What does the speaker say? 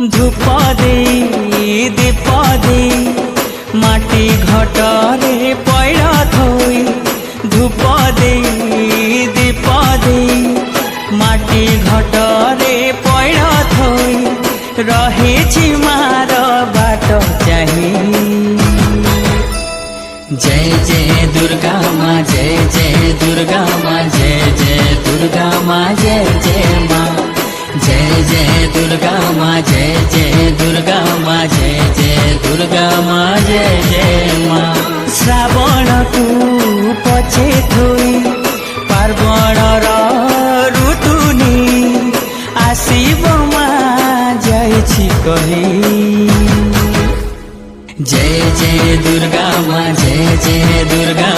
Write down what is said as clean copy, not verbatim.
धूप दे दीप दे माटी घटरे पैड़ा थोई धूप दे दीप दे माटी घटरे पैड़ा थोई रहे मार बाट चाही। जय जय दुर्गा माँ जय जय दुर्गा माँ जय जय दुर्गा माँ जय जय माँ जय जय दुर्गा माँ जय जय दुर्गा माँ जय जय दुर्गा माँ जय जय माँ। श्रावण को पछे थोई पार्वण ऋतुनी आसीब माँ जय छी कही। जय जय दुर्गा माँ जय जय दुर्गा